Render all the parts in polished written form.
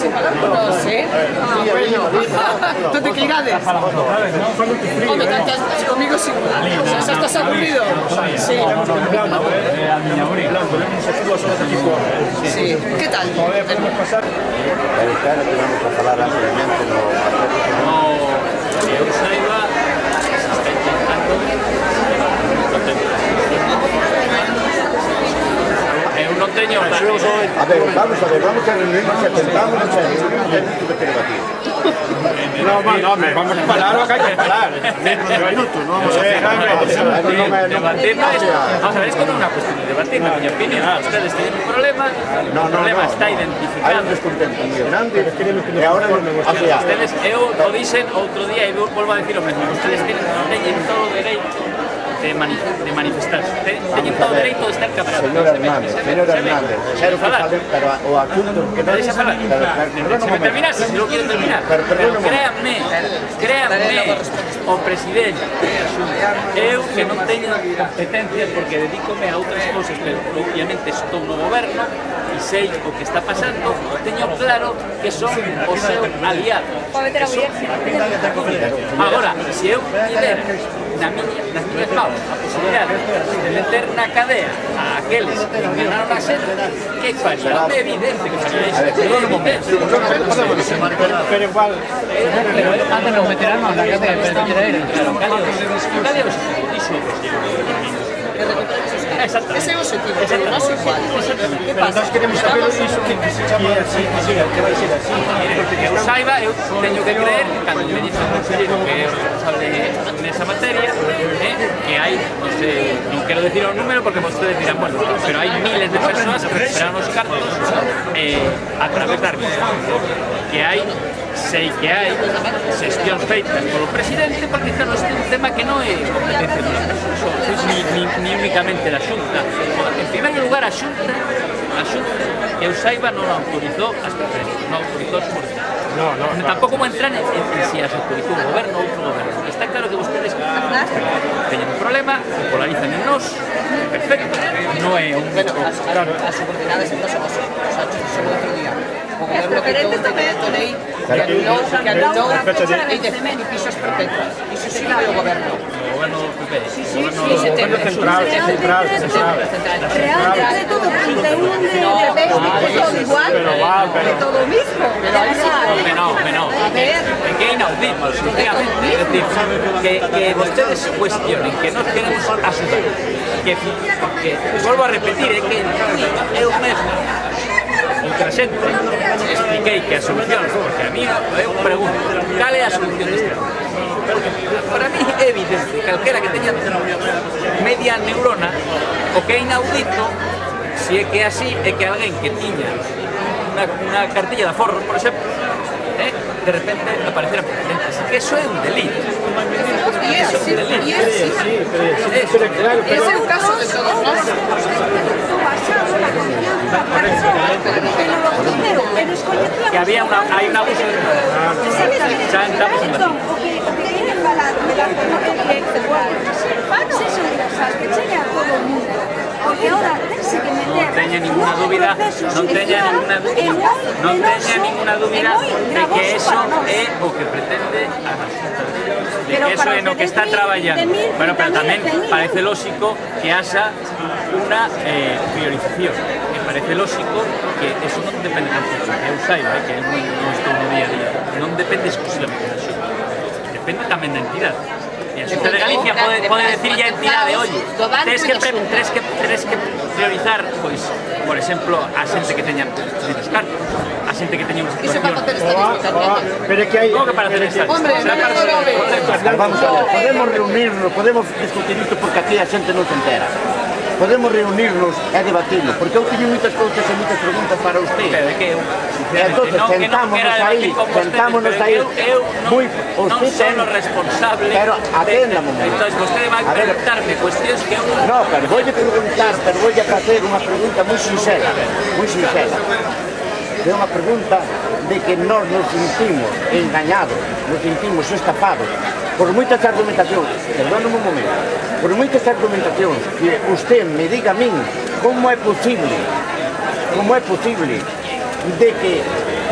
separándonos, ¿eh? Ah, bueno. ¿Tú te quedas? Hombre, conmigo sí. O sea, ¿estás aburrido? Sí. Sí. ¿Qué tal? Claro que vamos a falar ampliamente no aspecto que eu saiba se está intentando eu non teño a ver, vamos a reunirnos e tentamos e tenemos que debatir. No, vamos a falar o que hai que falar. Dentro de minutos, non vamos a debatir. Vamos a ver, esto non é unha cuestión de debatir, na miña opinión. Ustedes tienen un problema, o problema está identificado. Hai un descontento moi grande e agora ustedes, eu o dixen outro día e volvo a decir o mesmo. Ustedes teñen todo o dereito de manifestarse. Teñen todo o dereito de estar cabreados. Señor Hernández, quero que fale, pero o asunto que non deixa falar. Se me terminas, se lo quiero terminar. Pero créanme, o presidente eu que non teño competencias porque dedícome a outras cousas, pero obviamente estou no goberno e sei o que está pasando, teño claro que son os seus aliados. Agora, se eu tivera nas miñas maus a posibilidade de meter na cadea a aqueles que enganaron a xente, que faría? É evidente que faría iso. Pero igual... Pero antes nos meterán na cadea, pero non era él. Cadea os dixo. Ese é o objetivo, pero non é igual. Que pasa? Nós queremos saber iso que vai ser así. Que eu saiba, eu teño que creer, cando me dice o conselleiro que é o responsable nesa materia, que hai, non quero decir o número porque vostedes dirán, bueno, pero hai miles de persoas que recuperaron os cartos a través da administración. Que hai, sei que hai xestións feitas polo presidente, porque claro, este é un tema que non é competencia ni únicamente da Xunta. En primeiro lugar, a Xunta, que eu saiba, non autorizou as preferencias, non autorizou os políticos. Tampouco vou entrar en si as autorizou o goberno ou outro goberno. Está claro que vostedes teñen un problema, polarizan en nós, perfecto, non é un... Bueno, as subordinadas en somos outro día. O goberno que todo un decreto lei que anulou e pisos perpetuas. Iso sí vai o goberno. O goberno do PP. Goberno central. Realmente todo el mundo de todo igual, de todo mismo. No. É que é inaudito, sinceramente. É dicir, que vostedes cuestionen que nos queremos axudar. Que, volvo a repetir, é que eu mesmo outra xente expliquei que a solución, porque a mí eu pregunto cal é a solución deste problema, porque para mí é evidente calquera que teña media neurona o que é inaudito, se é que é así, é que alguén que tiña unha cartilla de aforro, por exemplo, de repente aparecera presidente, así que eso é un delito. Eso é un delito. Ese é o caso de todos nós. Que había hai un abuso de... Xa entramos en o que quere falar de la que chega a todo o mundo, porque ahora tense que meter non teña ninguna dúbida de que eso é o que pretende a Xunta, de que eso é no que está traballando. Bueno, pero tamén parece lógico que haxa unha priorización, que parece lógico que eso non depende tanto de que eu saiba, que eu non estou no día a día, non depende exclusivamente da Xunta, depende tamén da entidade. E a Xunta de Galicia pode decirlle a entidade, oye, tenes que priorizar, pois, por exemplo, a xente que teña menos cartos, a xente que teña unha situación... Pero é que hai... Como que para hacer esta? Hombre, Vamos a ver, podemos reunirnos, podemos discutir isto porque aquí a xente non se entera. Podemos reunirnos e debatirlo, porque eu teño moitas cousas e moitas preguntas para usted. Pero é que eu, entonces, sentámonos aí, non son o responsable. Pero atenda un momento. Entón, vostede vai preguntarme cuestións que eu non... No, pero voulle preguntar, pero voulle facer unha pregunta moi sincera, É unha pregunta de que nós nos sentimos engañados, nos sentimos estafados por moitas argumentacións, perdóname un momento, por moitas argumentacións que usted me diga a min como é posible de que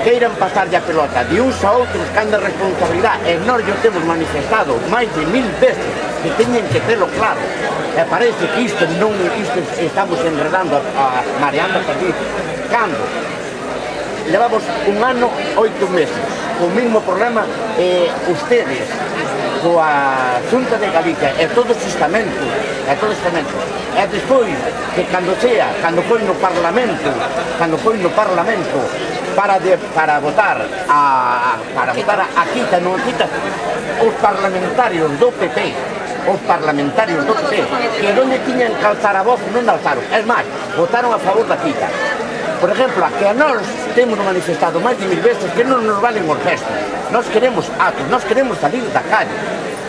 queiran pasarlle a pelota de uns a outros cando a responsabilidade, e nós yo temos manifestado máis de 1000 veces que teñen que telo claro, e parece que isto estamos enredando, mareando a perdiz, cando levamos 1 ano, 8 meses, o mesmo problema, ustedes, coa Xunta de Galicia e todos os estamentos, e despois que cando foi no Parlamento, para votar a quita, non quita, os parlamentarios do PP, que onde tiñan que alzar a voz non alzaron, é máis, votaron a favor da quita. Por exemplo, a que a nós temos manifestado máis de 1000 veces que non nos valen os gestos. Nós queremos actos, nós queremos salir da calle.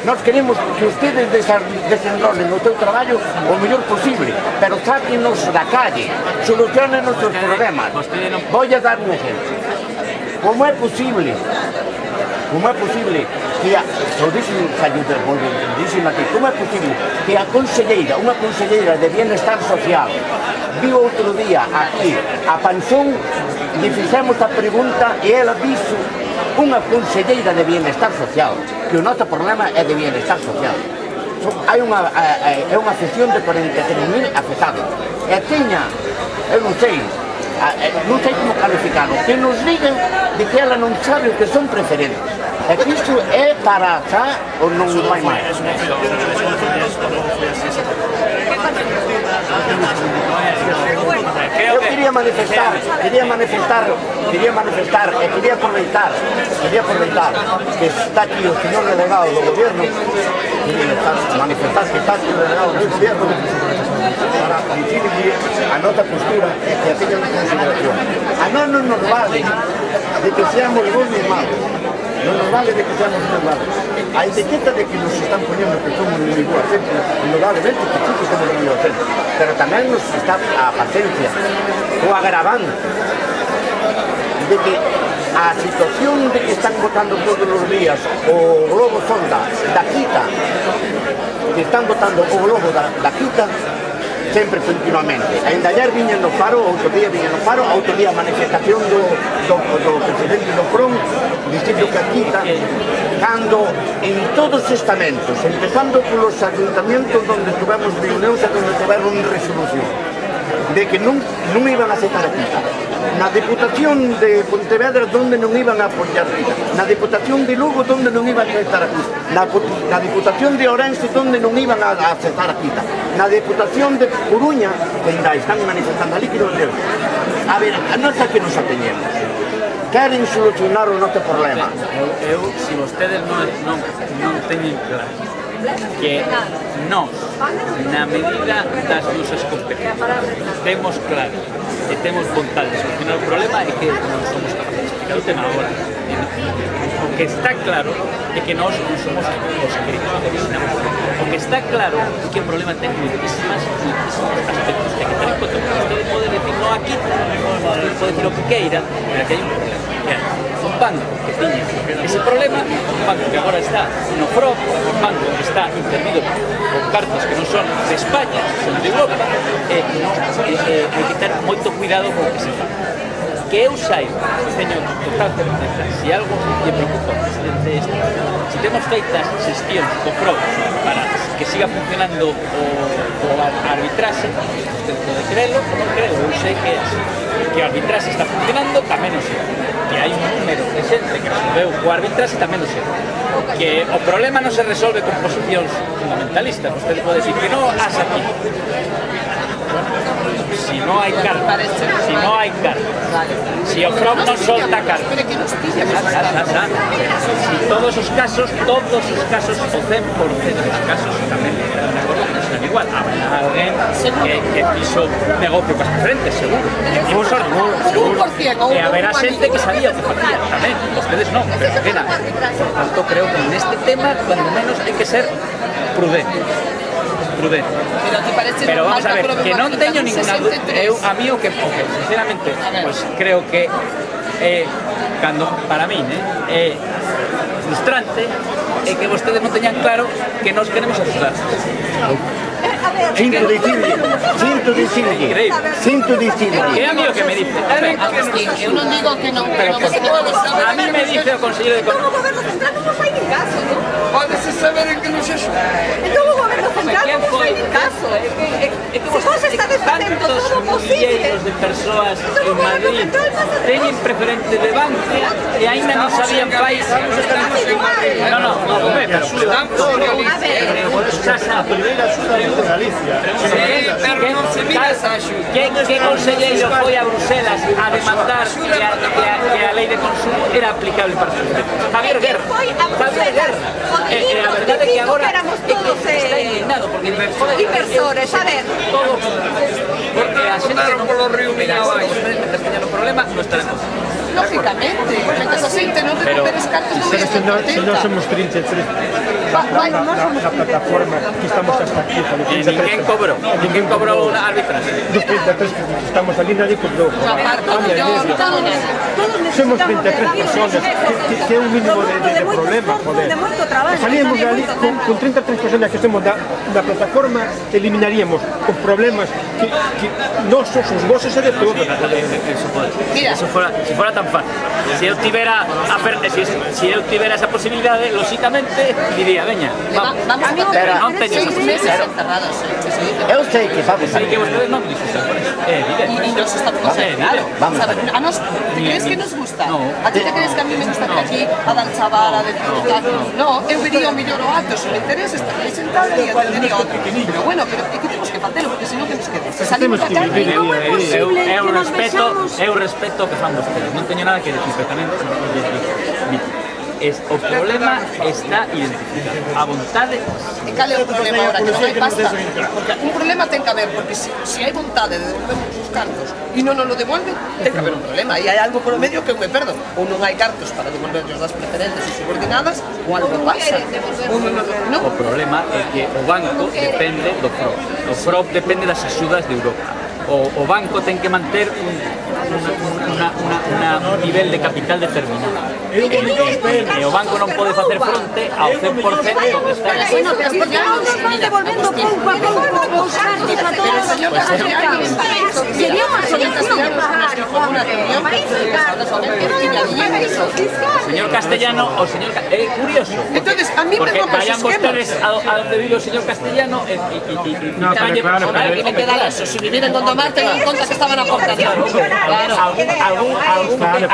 Nós queremos que ustedes desenrolen o seu traballo o mellor posible, pero sáquenos da calle, solucionen os seus problemas. Voy a dar un exemplo. Como é posible que a conselleira, unha conselleira de Bienestar Social, viu outro día aquí a Pansón, lle fixemos a pregunta e ela dixo, unha conselleira de Bienestar Social, que o noso problema é de Bienestar Social. É unha sesión de 43.000 afectados. E teña, eu non sei como calificarlo, que nos digan de que ela non sabe o que son preferentes. E que isto é para xa ou non vai máis. Eu quería manifestar e quería aproveitar que está aquí o señor delegado do gobierno, manifestar que está aquí o delegado do gobierno para dicirle a nosa postura e que a teñan en consideración. A non nos vale de que seamos bons ni malos, non nos vale de que seamos bons malos. A etiqueta de que nos están poniendo que somos moi boa gente, indudablemente que sí que somos moi boa gente, pero tamén nos está a paciencia, o agravando de que a situación de que están votando todos os días o globo sonda da quita, que están votando o globo da quita, sempre continuamente. Ainda ayer viñen no Faro, outro día viñen no Faro, outro día a manifestación do presidente do PRON dicindo que a quita, cando en todos os estamentos, empezando polos ayuntamientos donde tuvemos reunións e donde tiveron resolución de que non iban a aceptar a quita, na Deputación de Pontevedra donde non iban a apoiar a quita, na Deputación de Lugo donde non iban a aceptar a quita, na Deputación de Ourense donde non iban a aceptar a quita, na Deputación de Coruña, que ainda están manifestando ali que non deu. A ver, a nosa que nos ateñemos, queren solucionar o noso problema. Se vostedes non teñen claro que nós, na medida das nosas competencias, temos claro e temos vontade de solucionar o problema e que non somos capaces de explicar o tema agora. O que está claro é que nós non somos os críticos. O que está claro é que o problema ten moitísimos aspectos. Ten que ter en conta, porque usted pode decir no aquí, usted pode decir o que queira, pero aquí hai un problema. Un banco que tiña ese problema, un banco que agora está no FROB, un banco que está intervido por cartas que non son de España, son de Europa, hai que ter moito cuidado con o que se fa. Que eu saiba, teño total certeza, se algo lle preocupa ao presidente este, se temos feitas xestións co FROB para que siga funcionando o arbitraxe, usted pode creerlo ou non creo, eu sei que o arbitraxe está funcionando, tamén o sei. Que hai un número de xente que resolveu o arbitraxe, tamén o sei. Que o problema non se resolve con posicións fundamentalistas. Usted pode decir que non asa aquí. Si no hai carta, si o FROB non solta carta, si todos os casos, o 100% dos casos tamén serán igual. Habrá alguén que fixo negocio cas preferentes, seguro. E haberá xente que sabía o que facía, tamén. Vostedes non, pero pena. Por tanto, creo que neste tema, cuando menos, hai que ser prudente. Pero vamos a ver, que non teño ninguna duda. A mí o que, sinceramente, pues creo que cando para min é frustrante é que vostedes non teñan claro que nos queremos axudar. Sinto dicirlle. Que é a mí o que me dice. Eu non digo que non se A mí me dice o Conselleiro de Economía. O Goberno Central non nos fai nin caso, non? Pódese saber en que non se xusta. Entón o Goberno Central non nos fai nin caso. Se vos estades facendo todo o posible. Milleiros de persoas en Madrid teñen preferente de Bankia e aínda non sabían país. No, pero A ver, Sasa, que conselleiro foi a Bruselas a demandar que a lei de consumo era aplicable para os Javier Guerra. A verdade é que agora está indignado porque inversores, a ver. porque a xente non polo río Miñao no problema non estaremos. Lógicamente, mientras a xente non recuperes cartos non vai estar Si no somos 33 la plataforma que estamos hasta aquí. Ninguén cobrou unha arbitraje. Dos 33 que estamos ali nadie cobrou. Somos 23 personas, que é un mínimo de problema, joder. Salíamos de ali con 33 personas que somos da plataforma, eliminaríamos os problemas que nosos, os voces e de todo. Mira, se fuera tan fácil. Se eu tivera esa posibilidade, lógicamente diría, veña, vamos. Pero non teño 6 meses encerrados. Eu sei que vamos a Sei que vostedes non dixen. Y nos estamos claro. Vamos a ver. ¿A nos te crees que nos gusta? ¿A ti te crees que a mí me gusta estar aquí a dar chaval, a disfrutar? No, eu vería o mellor o acto, se me interesa estar aí sentada e atendería a outro. Pero bueno, pero é que temos que facelo, porque senón temos que salimos da calle. Eu respeto o que fan vostedes, non teño nada que decir, pero tamén o problema está identificado. A vontade. E cal é o problema ahora? Que non hai pasta? Porque un problema ten que haber, porque se hai vontade de devolvernos os cartos e non nos lo devolven, ten que haber un problema. E hai algo por o medio que eu me perdo. Ou non hai cartos para devolvernos das preferentes e subordinadas, ou algo pasa. O problema é que o banco depende do FROB. O FROB depende das axudas de Europa. O banco ten que manter un nivel de capital determinado. E o banco non pode facer fronte ao 100% do que está. Bueno, pero porque non nos van devolvendo pouco a pouco os cartos a todas as personas. Sería unha solución. Señor Castellano, é curioso. Entonces, a mí me porque pongo vayan vostedes a donde vive o señor Castellano e claro. me queda eso, si viviren donde Mar, ten en conta que estaban a portación.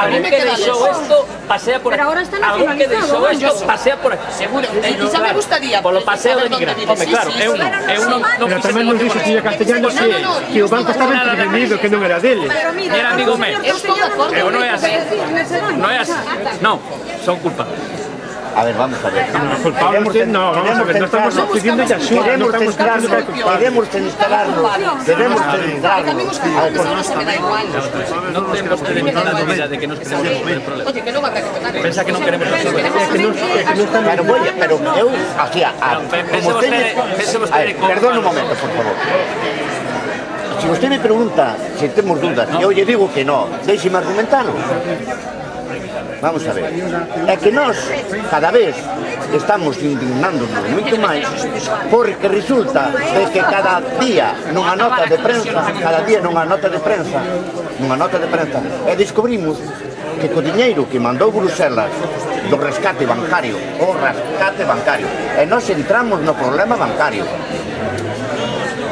Algún que deixou isto pasea por aquí. Algún que deixou isto pasea por aquí. Seguro. E xa me gustaría. Polo paseo de Nigra. Home, claro, eu non Pero tamén nos dixo señor Castellano que o banco estaba intervenido, que non era dele. Mira, amigo meu, Estou de acordo. eu non é así. Non é así. Non, son culpables. A ver, vamos a ver. Culpables no, vamos a ver, no estamos pidiendo ya ayuda, no estamos Queremos centrarnos. Non ten vostede ninguna dúbida de que nos queremos resolver o problema. Oye, que non va a recuperar. Pensa que non queremos resolver. Pero eu, como ustedes... Perdón un momento, por favor. Si usted me pregunta si temos dudas, eu lle digo que no, déixeme argumentarlo. Vamos a ver, é que nós cada vez estamos indignándonos moito máis porque resulta de que cada día nunha nota de prensa e descubrimos que co diñeiro que mandou Bruselas do rescate bancario, e nós entramos no problema bancario.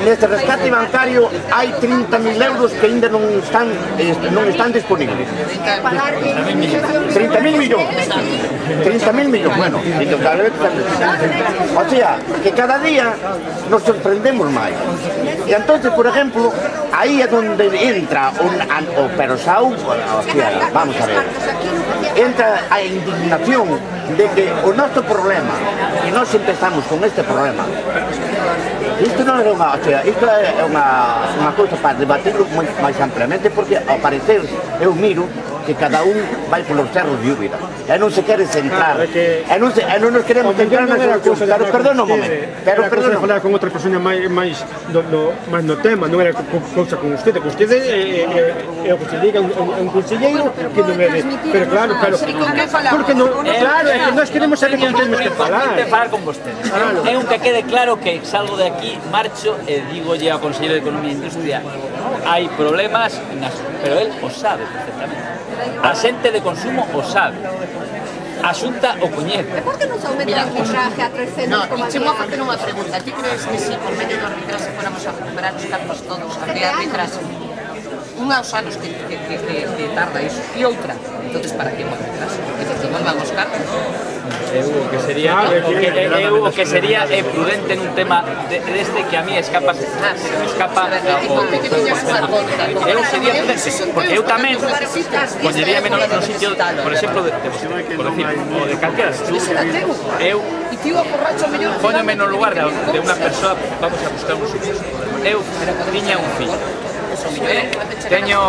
Neste rescate bancario hai 30.000 euros que ainda non están disponibles. 30.000 millóns. 30.000 millóns, bueno. O sea, que cada día nos sorprendemos máis. E entonces, por ejemplo, aí é onde entra o perosao, o sea, vamos a ver, entra a indignación de que o noso problema, e nós empezamos con este problema, isto non é unha, o sea, isto é unha cousa para debatirlo máis ampliamente, porque ao parecer eu miro que que cada un vai polos cerros de Úbeda e non se quere centrar e non nos queremos centrar na solución. Pero perdón un momento, pero perdón, falar con outra persona máis no tema, non era cousa con usted é o que se diga un conselleiro que non é de... Pero claro, porque non, claro, é que nós queremos saber con quen temos que falar. Falar con vostedes. É un que quede claro que salgo de aquí, marcho e digolle ao Conselleiro de Economía e Industria hai problemas, pero él o sabe perfectamente. A xente de consumo o sabe. A Xunta o coñece. Por que non se aumenta o arbitraje a 300,10? No, e chemo a facer unha pregunta. Ti crees que si por medio do arbitraje fuéramos a recuperar os cartos todos, habría arbitraje? Unha aos anos que tarda iso. E outra, entonces para que o arbitraje? Que se volvan os cartos? O que sería prudente nun tema deste que a mí escapa eu sería prudente, porque eu tamén poñeríame no sitio, por exemplo, o de calquera. Eu poñome no lugar de unha persoa, vamos a buscar un suposto. Eu tiña un fillo. Teño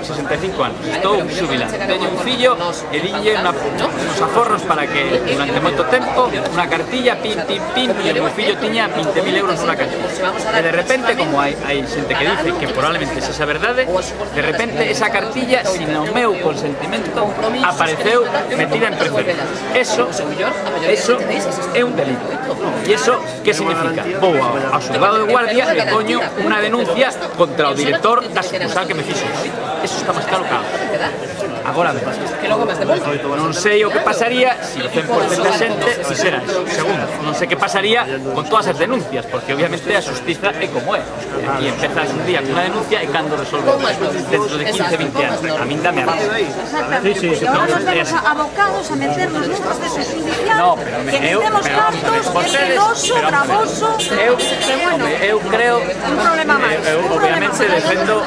65 anos, estou xubilado. Teño un fillo e dille uns aforros para que durante moito tempo unha cartilla, pin, e o meu fillo tiña 20.000 euros nunha cartilla. E de repente, como hai xente que dice que probablemente esa verdade, de repente esa cartilla, sin o meu consentimento, apareceu metida en preferencia. Eso é un delito. E iso que significa? Vou ao xulgado de guardia e poño unha denuncia contra o director da sucursal que me fixo. Eso está máis claro que agora ben. Non sei o que pasaría se o 100% de xente fixera eso. Segundo, non sei que pasaría con todas as denuncias, porque obviamente a xustiza é como é. E empezas un día con unha denuncia e cando resolve dentro de 15-20 anos. A min dame a razón. Exactamente. E ahora nos vemos abocados a meternos nun proceso judicial que metemos cartos, que é penoso, gravoso, que bueno, eu creo, un problema máis. obviamente defendo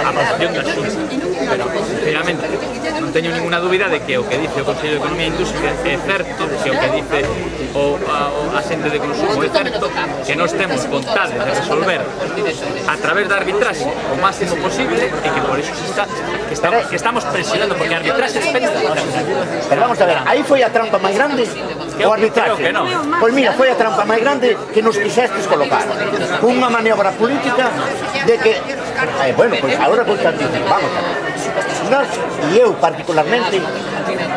a posición da Xunta, pero finalmente non teño ninguna dúbida de que o que dice o Consello de Economía e Industria é certo, que o que dice a xente de consumo é certo, que nós temos vontade de resolver a través da arbitraxe o máximo posible e que por iso que estamos presionando, porque a arbitraxe depende da arbitraxe. Pero vamos a ver, aí foi a trampa máis grande o arbitraxe. Creo que non. Pois mira, foi a trampa máis grande que nos quixestes colocar. Unha maniobra política de que, bueno, pois agora vou estar dicindo, vamos a ver. Nós, e eu particularmente,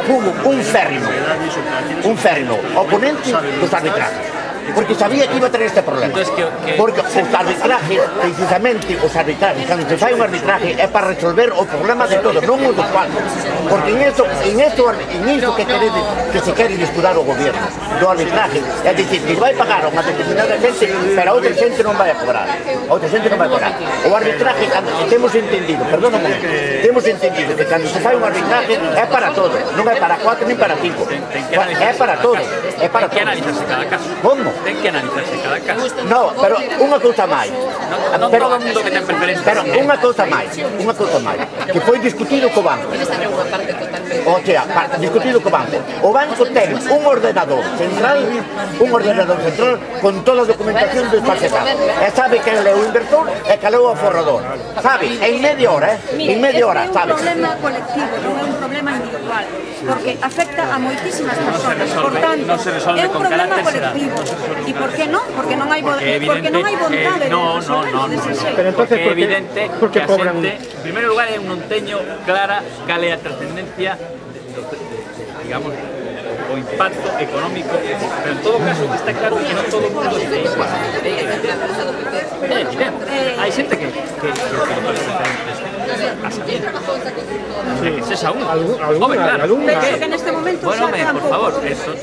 fumo un férrimo oponente dos arbitrajes. Porque sabía que iba a tener este problema. Porque os arbitrajes, precisamente os arbitrajes, cando se fai un arbitraje é para resolver o problema de todos, non o dos cuantos. Porque en isto que se quere disputar o gobierno do arbitraje, é dicir, que vai pagar a unha determinada xente, pero a outra xente non vai a cobrar. O arbitraje, cando temos entendido, perdón un momento, temos entendido que cando se fai un arbitraje é para todos, non é para 4 nin para 5. É para todos, é para todos. Ten que analizarse cada caso. Como? Ten que analizarse cada caso. No, pero unha cousa máis. Non todo o mundo que ten preferencia. Pero unha cousa máis, que foi discutido co banco. O sea, discutido co banco. O banco ten un ordenador central con toda a documentación do espacio. E sabe que é o inversor e que é o aforrador. Sabe, en media hora, sabe. É un problema colectivo, non é un problema individual, porque afecta a moitísimas persoas. Por tanto, é un problema colectivo. E por que non? Porque non hai vontade de resolverlo dese xeito. Porque é evidente que a xente, en primeiro lugar, eu non teño clara cal é a trascendencia, digamos, o impacto económico, pero en todo caso está claro que non todo o mundo está igual. É evidente. Hai xente que esa unha. Alguna. Pero que neste momento xa por favor, eso